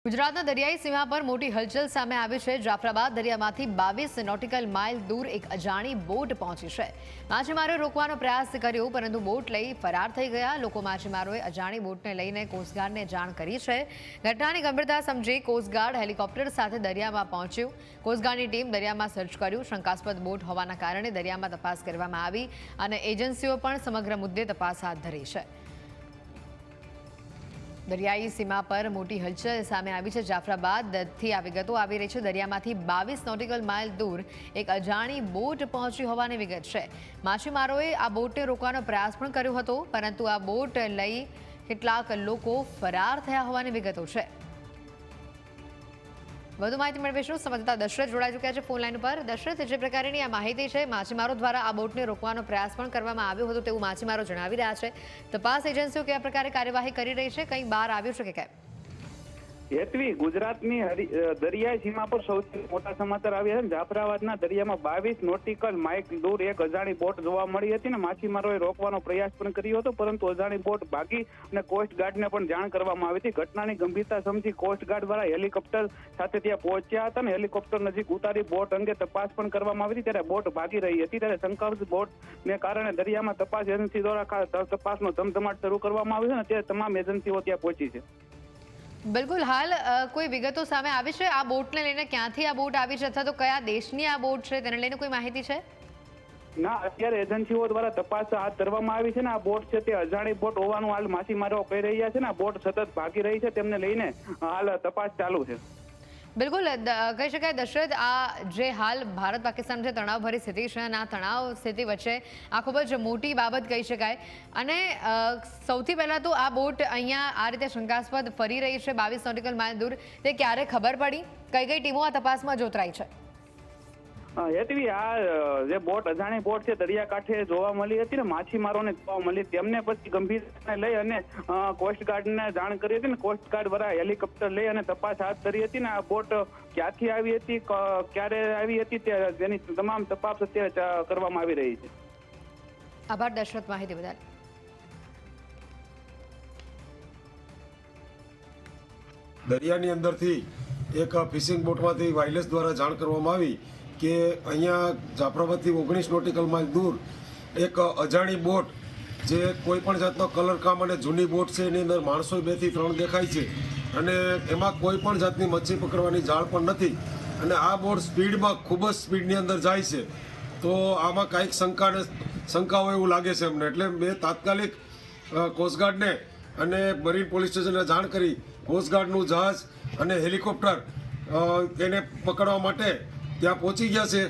ગુજરાતના દરિયાઈ સીમા પર મોટી હલચલ સામે આવી છે। જાફરાબાદ દરિયામાંથી 22 નોટિકલ માઇલ દૂર એક અજાણી બોટ પહોંચી છે। માછીમારોએ રોકવાનો પ્રયાસ કર્યો, પરંતુ બોટ લઈ ફરાર થઈ ગયા। લોકો માછીમારોએ અજાણી બોટને લઈને કોસ્ટગાર્ડને જાણ કરી છે। ઘટનાની ગંભીરતા સમજી કોસ્ટગાર્ડ હેલિકોપ્ટર સાથે દરિયામાં પહોંચ્યું। કોસ્ટગાર્ડની ટીમ દરિયામાં સર્ચ કર્યું। શંકાસ્પદ બોટ હોવાના કારણે દરિયામાં તપાસ કરવામાં આવી અને એજન્સીઓ પણ સમગ્ર મુદ્દે તપાસ હાથ ધરી છે। દરિયાઈ સીમા પર મોટી હલચલ સામે આવી છે। જાફરાબાદથી આ વિગતો આવી રહી છે। દરિયામાંથી 22 નોટિકલ માઇલ દૂર એક અજાણી બોટ પહોંચી હોવાની વિગત છે। માછીમારોએ આ બોટને રોકવાનો પ્રયાસ પણ કર્યો હતો, પરંતુ આ બોટ લઈ કેટલાક લોકો ફરાર થયા હોવાની વિગતો છે। વધુ માહિતી મેળવીશું। સંવાદદાતા દશરથ જોડાઈ ચૂક્યા છે ફોન લાઈન ઉપર। દશરથ, જે પ્રકારની આ માહિતી છે, માછીમારો દ્વારા આ બોટને રોકવાનો પ્રયાસ પણ કરવામાં આવ્યો હતો તેવું માછીમારો જણાવી રહ્યા છે। તપાસ એજન્સીઓ કયા પ્રકારે કાર્યવાહી કરી રહી છે, કંઈ બહાર આવ્યું છે કે કેમ? હેતવી, ગુજરાતની દરિયાઈ સીમા પર સૌથી મોટા સમાચાર આવ્યા છે। જાફરાબાદના દરિયામાં 22 નોટિકલ માઇલ દૂર એક અજાણી બોટ જોવા મળી હતી ને માછીમારોએ રોકવાનો પ્રયાસ પણ કર્યો હતો, પરંતુ અજાણી બોટ ભાગી અને કોસ્ટગાર્ડને પણ જાણ કરવામાં આવી હતી। ઘટનાની ગંભીરતા સમજી કોસ્ટગાર્ડ દ્વારા હેલિકોપ્ટર સાથે ત્યાં પહોંચ્યા હતા અને હેલિકોપ્ટર નજીક ઉતારી બોટ અંગે તપાસ પણ કરવામાં આવી હતી। ત્યારે બોટ ભાગી રહી હતી, ત્યારે શંકાસ્પદ બોટને કારણે દરિયામાં તપાસ એજન્સી દ્વારા તપાસનો ધમધમાટ શરૂ કરવામાં આવ્યો છે અને તે તમામ એજન્સીઓ ત્યાં પહોંચી છે। બિલકુલ, હાલ કોઈ વિગતો સામે આવી છે આ બોટને લઈને? ક્યાંથી આ બોટ આવી છે અથવા તો કયા દેશની આ બોટ છે તેને લઈને કોઈ માહિતી છે? ના, અત્યારે એજન્સીઓ દ્વારા તપાસ હાથ ધરવામાં આવી છે ને આ બોટ છે તે અજાણી બોટ હોવાનું હાલ માછીમારો કહી રહ્યા છે ને આ બોટ સતત ભાગી રહી છે, તેમને લઈને હાલ તપાસ ચાલુ છે। બિલકુલ, કહી શકાય દશરથ, આ જે હાલ ભારત પાકિસ્તાન વચ્ચે તણાવભરી સ્થિતિ છે અને આ તણાવ સ્થિતિ વચ્ચે આ ખૂબ જ મોટી બાબત કહી શકાય। અને સૌથી પહેલાં તો આ બોટ અહીંયા આ રીતે શંકાસ્પદ ફરી રહી છે 22 નોટિકલ માઇલ દૂર, તે ક્યારે ખબર પડી? કઈ કઈ ટીમો આ તપાસમાં જોતરાઈ છે? હેતવી, આ જે બોટ અજાણી બોટ છે દરિયાકાંઠે જોવા મળી હતી ને માછીમારોને જોવા મળી, તેમને પછી ગંભીરતાને લઈ અને કોસ્ટગાર્ડને જાણ કરી હતી ને કોસ્ટગાર્ડ દ્વારા હેલિકોપ્ટર લઈ અને તપાસ હાથ ધરી હતી ને આ બોટ ક્યાંથી આવી હતી, ક્યારે આવી હતી, તેની તમામ તપાસ અત્યારે કરવામાં આવી રહી છે। આભાર દશરથ માહિતી બદલ। દરિયાની અંદરથી એક ફિશિંગ બોટમાંથી વાયરલેસ દ્વારા જાણ કરવામાં આવી કે અહીંયા જાફરાબાદથી 19 નોટિકલ માઇલ દૂર એક અજાણી બોટ, જે કોઈ પણ જાતનો કલર કામ અને જૂની બોટ છે, એની અંદર માણસો 2 થી 3 દેખાય છે અને એમાં કોઈ પણ જાતની મચ્છી પકડવાની જાળ પણ નથી અને આ બોટ સ્પીડમાં ખૂબ જ સ્પીડની અંદર જાય છે, તો આમાં કાંઈક શંકા હોય એવું લાગે છે અમને। એટલે મેં તાત્કાલિક કોસ્ટગાર્ડને અને મરીન પોલીસ સ્ટેશનને જાણ કરી કોસ્ટગાર્ડનું જહાજ અને હેલિકોપ્ટર એને પકડવા માટે ત્યાં પહોંચી ગયા છે।